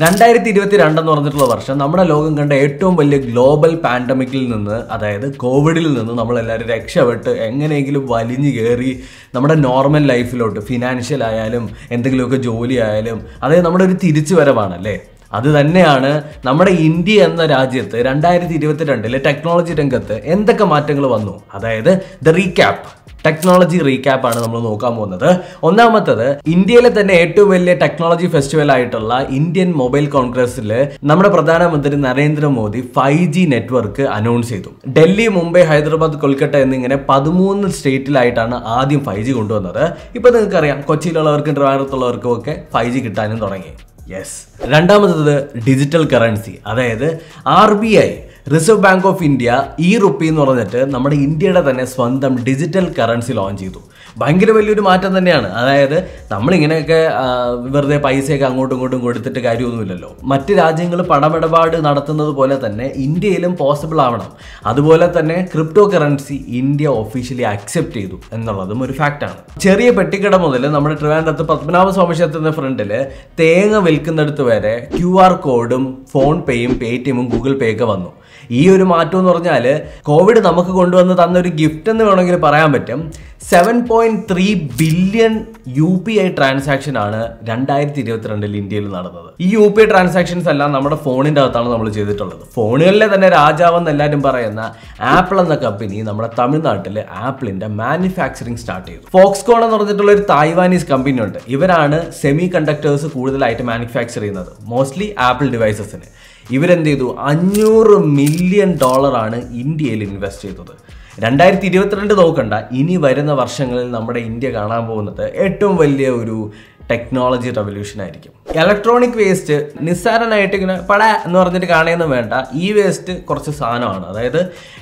2022 എന്ന് പറഞ്ഞിട്ടുള്ള വർഷം നമ്മുടെ ലോകം കണ്ട ഏറ്റവും വലിയ ഗ്ലോബൽ പാൻഡമിക്കിൽ നിന്ന്, അതായത് കോവിഡിൽ നിന്ന് നമ്മളെല്ലാവരും രക്ഷപ്പെട്ട് എങ്ങനെയെങ്കിലും വലിഞ്ഞു കയറി നമ്മുടെ നോർമൽ ലൈഫിലോട്ട്, ഫിനാൻഷ്യൽ ആയാലും എന്തെങ്കിലുമൊക്കെ ജോലി ആയാലും, അതായത് നമ്മുടെ ഒരു തിരിച്ചുവരവാണല്ലേ. അത് തന്നെയാണ് നമ്മുടെ ഇന്ത്യ എന്ന രാജ്യത്ത് 2022 ടെക്നോളജി രംഗത്ത് എന്തൊക്കെ മാറ്റങ്ങൾ വന്നു, അതായത് ടെക്നോളജി റീക്യാപ്പാണ് നമ്മൾ നോക്കാൻ പോകുന്നത്. ഒന്നാമത്തത്, ഇന്ത്യയിലെ തന്നെ ഏറ്റവും വലിയ ടെക്നോളജി ഫെസ്റ്റിവൽ ആയിട്ടുള്ള ഇന്ത്യൻ മൊബൈൽ കോൺഗ്രസിൽ നമ്മുടെ പ്രധാനമന്ത്രി നരേന്ദ്രമോദി 5G നെറ്റ്വർക്ക് അനൗൺസ് ചെയ്തു. ഡൽഹി, മുംബൈ, ഹൈദരാബാദ്, കൊൽക്കത്ത എന്നിങ്ങനെ 13 സ്റ്റേറ്റിലായിട്ടാണ് ആദ്യം 5G കൊണ്ടുവന്നത്. ഇപ്പൊ നിങ്ങൾക്കറിയാം, കൊച്ചിയിലുള്ളവർക്കും ട്രിവാൻഡ്രത്തുള്ളവർക്കും ഒക്കെ 5G കിട്ടാനും തുടങ്ങി. രണ്ടാമത്തത് ഡിജിറ്റൽ കറൻസി, അതായത് RBI reserve bank of India rupee എന്ന് പറഞ്ഞിട്ട് നമ്മുടെ ഇന്ത്യയുടെ തന്നെ സ്വന്തം ഡിജിറ്റൽ കറൻസി ലോഞ്ച് ചെയ്തു. ഭയങ്കര വലിയൊരു മാറ്റം തന്നെയാണ്. അതായത് നമ്മളിങ്ങനെയൊക്കെ വെറുതെ പൈസയൊക്കെ അങ്ങോട്ടും ഇങ്ങോട്ടും കൊടുത്തിട്ട് കാര്യമൊന്നുമില്ലല്ലോ. മറ്റ് രാജ്യങ്ങൾ പണമിടപാട് നടത്തുന്നത് പോലെ തന്നെ ഇന്ത്യയിലും പോസിബിൾ ആവണം. അതുപോലെ തന്നെ crypto currency India officially accept ചെയ്തു എന്നുള്ളതും ഒരു ഫാക്റ്റാണ്. ചെറിയ പെട്ടിക്കട മുതൽ നമ്മുടെ ട്രിവാൻഡ്രത്ത് പത്മനാഭസ്വാമി ക്ഷേത്രത്തിന്റെ ഫ്രണ്ടിൽ തേങ്ങ വിൽക്കുന്നിടത്ത് വരെ QR കോഡും ഫോൺ പേയും പേടിഎമ്മും ഗൂഗിൾ പേ ഒക്കെ വന്നു. ഈ ഒരു മാറ്റം എന്ന് പറഞ്ഞാൽ കോവിഡ് നമുക്ക് കൊണ്ടുവന്ന് തന്നൊരു ഗിഫ്റ്റ് എന്ന് വേണമെങ്കിൽ പറയാൻ പറ്റും. 7.3 ബില്യൺ UPI ട്രാൻസാക്ഷൻ ആണ് 2022 ഇന്ത്യയിൽ നടന്നത്. ഈ UPI ട്രാൻസാക്ഷൻസ് എല്ലാം നമ്മുടെ ഫോണിൻ്റെ അകത്താണ് നമ്മൾ ചെയ്തിട്ടുള്ളത്. ഫോണുകളിലെ തന്നെ രാജാവെന്ന് എല്ലാവരും പറയുന്ന ആപ്പിൾ എന്ന കമ്പനി നമ്മുടെ തമിഴ്നാട്ടിൽ ആപ്പിളിന്റെ മാനുഫാക്ചറിങ് സ്റ്റാർട്ട് ചെയ്തു. ഫോക്സ്കോൺ എന്ന് പറഞ്ഞിട്ടുള്ള ഒരു തായ്വാനീസ് കമ്പനി ഉണ്ട്. ഇവരാണ് സെമി കണ്ടക്ടേഴ്സ് കൂടുതലായിട്ട് മാനുഫാക്ചർ ചെയ്യുന്നത്, മോസ്റ്റ്ലി ആപ്പിൾ ഡിവൈസസിന്. ഇവരെന്ത് ചെയ്തു? $500 മില്യൺ ഇന്ത്യയിൽ ഇൻവെസ്റ്റ് ചെയ്തത്. 2022 നോക്കണ്ട, ഇനി വരുന്ന വർഷങ്ങളിൽ നമ്മുടെ ഇന്ത്യ കാണാൻ പോകുന്നത് ഏറ്റവും വലിയ ഒരു ടെക്നോളജി റെവല്യൂഷൻ ആയിരിക്കും. ഇലക്ട്രോണിക് വേസ്റ്റ് നിസ്സാരനായിട്ട് ഇങ്ങനെ എന്ന് പറഞ്ഞിട്ട് കാണുകയൊന്നും വേണ്ട. ഈ വേസ്റ്റ് കുറച്ച് സാധനമാണ്. അതായത്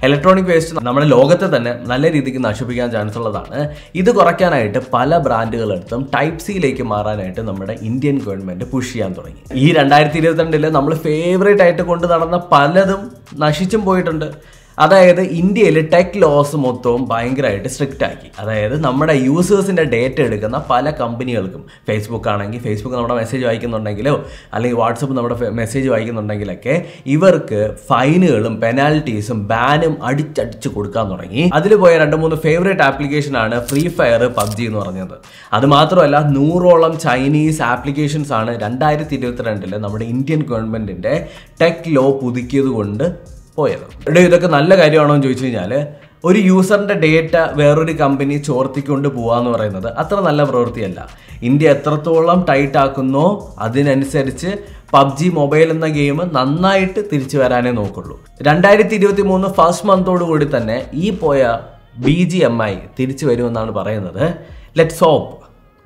ഇലക്ട്രോണിക് വേസ്റ്റ് നമ്മുടെ ലോകത്തെ തന്നെ നല്ല രീതിക്ക് നശിപ്പിക്കാൻ ചാൻസ് ഉള്ളതാണ്. ഇത് കുറയ്ക്കാനായിട്ട് പല ബ്രാൻഡുകളെടുത്തും Type C മാറാനായിട്ട് നമ്മുടെ ഇന്ത്യൻ ഗവൺമെന്റ് പുഷ് ചെയ്യാൻ തുടങ്ങി. ഈ 2022 നമ്മൾ ഫേവറേറ്റ് ആയിട്ട് കൊണ്ട് നടന്ന പലതും നശിച്ചും പോയിട്ടുണ്ട്. അതായത് ഇന്ത്യയിൽ ടെക് ലോസ് മൊത്തവും ഭയങ്കരമായിട്ട് സ്ട്രിക്റ്റ് ആക്കി. അതായത് നമ്മുടെ യൂസേഴ്സിൻ്റെ ഡേറ്റ എടുക്കുന്ന പല കമ്പനികൾക്കും, ഫേസ്ബുക്ക് ആണെങ്കിൽ ഫേസ്ബുക്ക് നമ്മുടെ മെസ്സേജ് വായിക്കുന്നുണ്ടെങ്കിലോ അല്ലെങ്കിൽ വാട്സപ്പ് നമ്മുടെ മെസ്സേജ് വായിക്കുന്നുണ്ടെങ്കിലൊക്കെ ഇവർക്ക് ഫൈനുകളും പെനാൽറ്റീസും ബാനും അടിച്ചടിച്ച് കൊടുക്കാൻ തുടങ്ങി. അതിൽ പോയ 2-3 ഫേവറേറ്റ് ആപ്ലിക്കേഷനാണ് ഫ്രീ ഫയർ, PUBG എന്ന് പറഞ്ഞത്. അത് മാത്രമല്ല 100ഓളം ചൈനീസ് ആപ്ലിക്കേഷൻസ് ആണ് 2022 നമ്മുടെ ഇന്ത്യൻ ഗവൺമെൻറ്റിൻ്റെ ടെക് ലോ പുതുക്കിയത് കൊണ്ട് പോയത്. ഇതൊക്കെ നല്ല കാര്യമാണോ എന്ന് ചോദിച്ചു കഴിഞ്ഞാൽ, ഒരു യൂസറിൻ്റെ ഡേറ്റ വേറൊരു കമ്പനി ചോർത്തിക്കൊണ്ട് പോകാന്ന് പറയുന്നത് അത്ര നല്ല പ്രവൃത്തിയല്ല. ഇന്ത്യ എത്രത്തോളം ടൈറ്റ് ആക്കുന്നോ അതിനനുസരിച്ച് PUBG മൊബൈൽ എന്ന ഗെയിം നന്നായിട്ട് തിരിച്ചു വരാനേ നോക്കുള്ളൂ. 2023 ഫസ്റ്റ് മന്തോട് കൂടി തന്നെ ഈ പോയ BGMI തിരിച്ചു വരുമെന്നാണ് പറയുന്നത്. ലെറ്റ്സ് ഹോപ്പ്,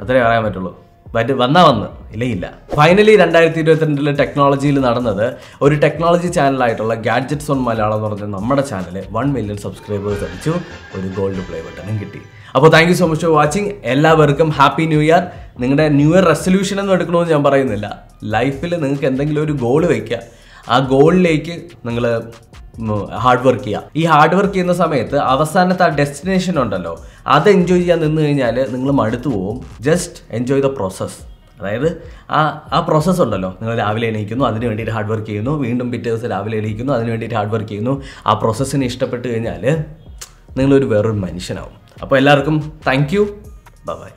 അത്രേ പറയാൻ പറ്റുള്ളൂ. വന്ന് ഇല്ല. ഫൈനലി 2022 ടെക്നോളജിയിൽ നടന്നത്, ഒരു ടെക്നോളജി ചാനലായിട്ടുള്ള ഗാഡ്ജറ്റ്സ് ഓൺ മലയാളം എന്ന് പറഞ്ഞ നമ്മുടെ ചാനൽ 1 മില്യൺ സബ്സ്ക്രൈബേഴ്സ് അടിച്ചു, ഒരു ഗോൾഡ് പ്ലേ ബട്ടണും കിട്ടി. അപ്പോൾ thank you so much for watching. എല്ലാവർക്കും ഹാപ്പി ന്യൂ ഇയർ. നിങ്ങളുടെ ന്യൂ ഇയർ റെസൊല്യൂഷൻ ഒന്നും എടുക്കണമെന്ന് ഞാൻ പറയുന്നില്ല. ലൈഫിൽ നിങ്ങൾക്ക് എന്തെങ്കിലും ഒരു ഗോൾ വയ്ക്കുക, ആ ഗോളിലേക്ക് നിങ്ങൾ ഹാർഡ് വർക്ക് ചെയ്യുക. ഈ ഹാർഡ് വർക്ക് ചെയ്യുന്ന സമയത്ത് അവസാനത്തെ ആ ഡെസ്റ്റിനേഷൻ ഉണ്ടല്ലോ, അത് എൻജോയ് ചെയ്യാൻ നിന്ന് കഴിഞ്ഞാൽ നിങ്ങൾ മടുത്തു പോവും. Just enjoy the process. അതായത് ആ പ്രോസസ്സ് ഉണ്ടല്ലോ, നിങ്ങൾ രാവിലെ എണീക്കുന്നു, അതിന് വേണ്ടിയിട്ട് ഹാർഡ് വർക്ക് ചെയ്യുന്നു, വീണ്ടും പിറ്റേ ദിവസം രാവിലെ എണീക്കുന്നു, അതിന് വേണ്ടിയിട്ട് ഹാർഡ് വർക്ക് ചെയ്യുന്നു. ആ പ്രോസസ്സിന് ഇഷ്ടപ്പെട്ട് കഴിഞ്ഞാൽ നിങ്ങളൊരു വേറൊരു മനുഷ്യനാവും. അപ്പോൾ എല്ലാവർക്കും താങ്ക് യു, ബൈ.